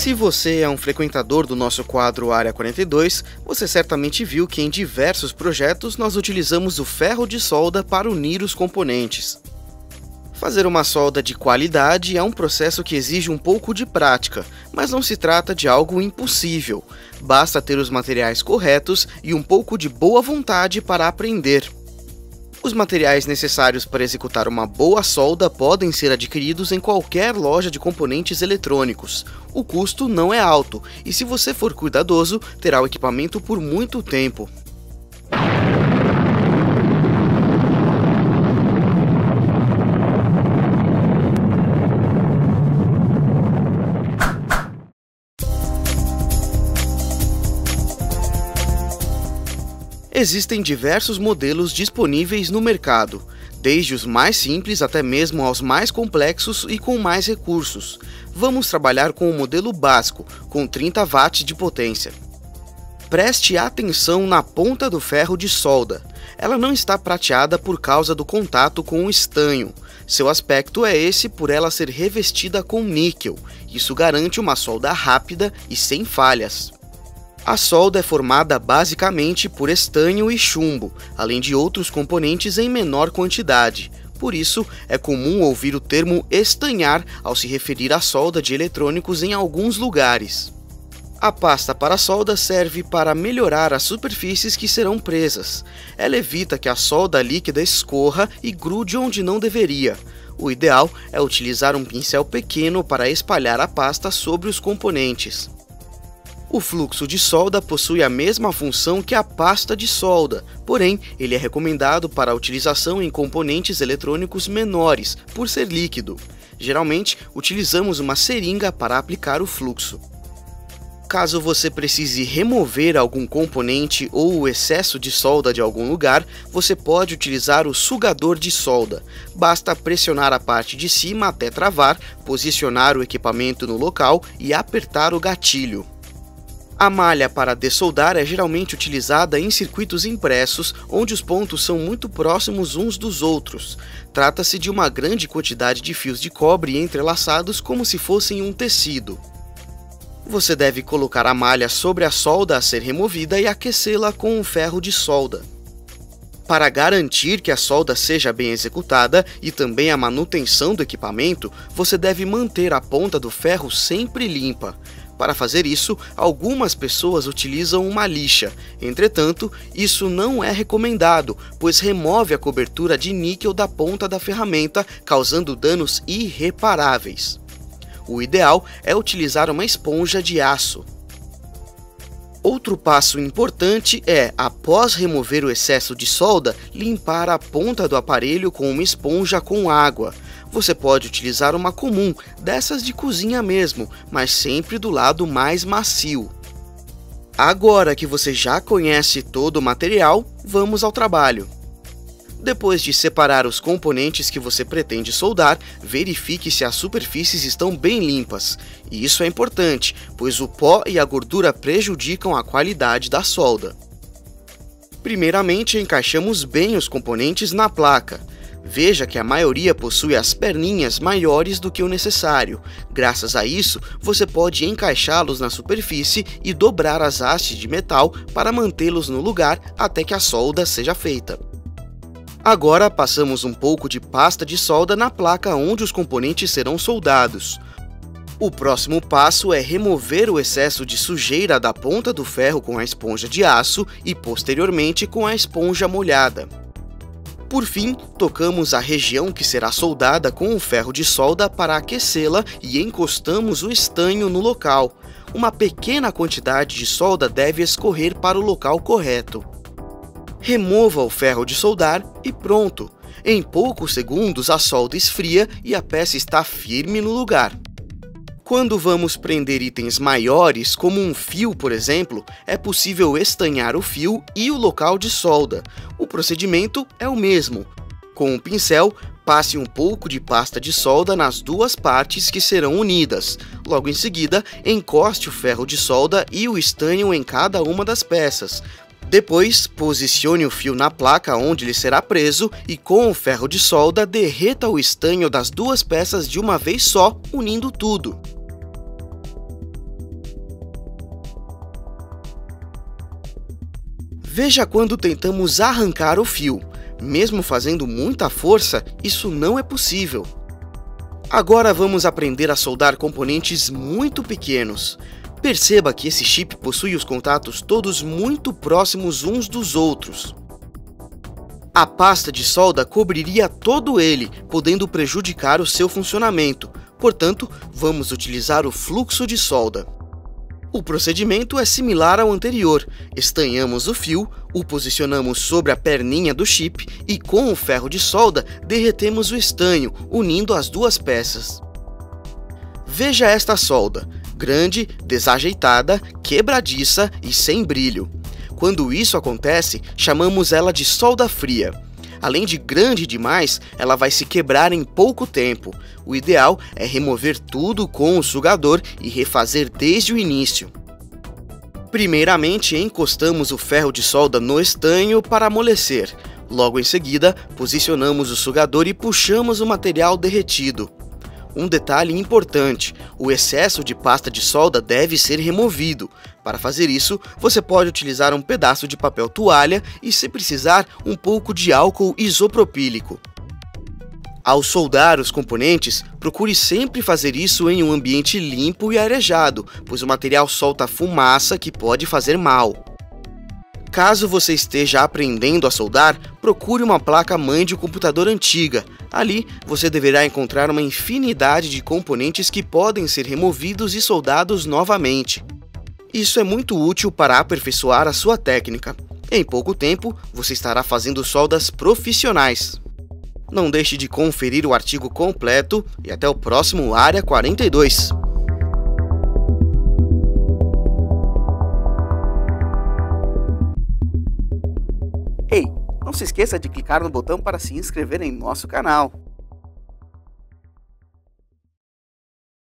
Se você é um frequentador do nosso quadro Área 42, você certamente viu que em diversos projetos nós utilizamos o ferro de solda para unir os componentes. Fazer uma solda de qualidade é um processo que exige um pouco de prática, mas não se trata de algo impossível. Basta ter os materiais corretos e um pouco de boa vontade para aprender. Os materiais necessários para executar uma boa solda podem ser adquiridos em qualquer loja de componentes eletrônicos. O custo não é alto e, se você for cuidadoso, terá o equipamento por muito tempo. Existem diversos modelos disponíveis no mercado, desde os mais simples até mesmo aos mais complexos e com mais recursos. Vamos trabalhar com o modelo básico, com 30 watts de potência. Preste atenção na ponta do ferro de solda. Ela não está prateada por causa do contato com o estanho. Seu aspecto é esse por ela ser revestida com níquel. Isso garante uma solda rápida e sem falhas. A solda é formada basicamente por estanho e chumbo, além de outros componentes em menor quantidade. Por isso, é comum ouvir o termo estanhar ao se referir à solda de eletrônicos em alguns lugares. A pasta para solda serve para melhorar as superfícies que serão presas. Ela evita que a solda líquida escorra e grude onde não deveria. O ideal é utilizar um pincel pequeno para espalhar a pasta sobre os componentes. O fluxo de solda possui a mesma função que a pasta de solda, porém, ele é recomendado para a utilização em componentes eletrônicos menores, por ser líquido. Geralmente, utilizamos uma seringa para aplicar o fluxo. Caso você precise remover algum componente ou o excesso de solda de algum lugar, você pode utilizar o sugador de solda. Basta pressionar a parte de cima até travar, posicionar o equipamento no local e apertar o gatilho. A malha para dessoldar é geralmente utilizada em circuitos impressos, onde os pontos são muito próximos uns dos outros. Trata-se de uma grande quantidade de fios de cobre entrelaçados como se fossem um tecido. Você deve colocar a malha sobre a solda a ser removida e aquecê-la com um ferro de solda. Para garantir que a solda seja bem executada e também a manutenção do equipamento, você deve manter a ponta do ferro sempre limpa. Para fazer isso, algumas pessoas utilizam uma lixa. Entretanto, isso não é recomendado, pois remove a cobertura de níquel da ponta da ferramenta, causando danos irreparáveis. O ideal é utilizar uma esponja de aço. Outro passo importante é, após remover o excesso de solda, limpar a ponta do aparelho com uma esponja com água. Você pode utilizar uma comum, dessas de cozinha mesmo, mas sempre do lado mais macio. Agora que você já conhece todo o material, vamos ao trabalho. Depois de separar os componentes que você pretende soldar, verifique se as superfícies estão bem limpas. E isso é importante, pois o pó e a gordura prejudicam a qualidade da solda. Primeiramente, encaixamos bem os componentes na placa. Veja que a maioria possui as perninhas maiores do que o necessário. Graças a isso, você pode encaixá-los na superfície e dobrar as hastes de metal para mantê-los no lugar até que a solda seja feita. Agora passamos um pouco de pasta de solda na placa onde os componentes serão soldados. O próximo passo é remover o excesso de sujeira da ponta do ferro com a esponja de aço e posteriormente com a esponja molhada. Por fim, tocamos a região que será soldada com o ferro de solda para aquecê-la e encostamos o estanho no local. Uma pequena quantidade de solda deve escorrer para o local correto. Remova o ferro de soldar e pronto! Em poucos segundos a solda esfria e a peça está firme no lugar. Quando vamos prender itens maiores, como um fio, por exemplo, é possível estanhar o fio e o local de solda. O procedimento é o mesmo. Com um pincel, passe um pouco de pasta de solda nas duas partes que serão unidas. Logo em seguida, encoste o ferro de solda e o estanho em cada uma das peças. Depois, posicione o fio na placa onde ele será preso e com o ferro de solda derreta o estanho das duas peças de uma vez só, unindo tudo. Veja quando tentamos arrancar o fio. Mesmo fazendo muita força, isso não é possível. Agora vamos aprender a soldar componentes muito pequenos. Perceba que esse chip possui os contatos todos muito próximos uns dos outros. A pasta de solda cobriria todo ele, podendo prejudicar o seu funcionamento. Portanto, vamos utilizar o fluxo de solda. O procedimento é similar ao anterior. Estanhamos o fio, o posicionamos sobre a perninha do chip e com o ferro de solda derretemos o estanho, unindo as duas peças. Veja esta solda, grande, desajeitada, quebradiça e sem brilho. Quando isso acontece, chamamos ela de solda fria. Além de grande demais, ela vai se quebrar em pouco tempo. O ideal é remover tudo com o sugador e refazer desde o início. Primeiramente, encostamos o ferro de solda no estanho para amolecer. Logo em seguida, posicionamos o sugador e puxamos o material derretido. Um detalhe importante: o excesso de pasta de solda deve ser removido. Para fazer isso, você pode utilizar um pedaço de papel toalha e, se precisar, um pouco de álcool isopropílico. Ao soldar os componentes, procure sempre fazer isso em um ambiente limpo e arejado, pois o material solta fumaça que pode fazer mal. Caso você esteja aprendendo a soldar, procure uma placa-mãe de um computador antiga. Ali, você deverá encontrar uma infinidade de componentes que podem ser removidos e soldados novamente. Isso é muito útil para aperfeiçoar a sua técnica. Em pouco tempo, você estará fazendo soldas profissionais. Não deixe de conferir o artigo completo e até o próximo Área 42. Ei, não se esqueça de clicar no botão para se inscrever em nosso canal.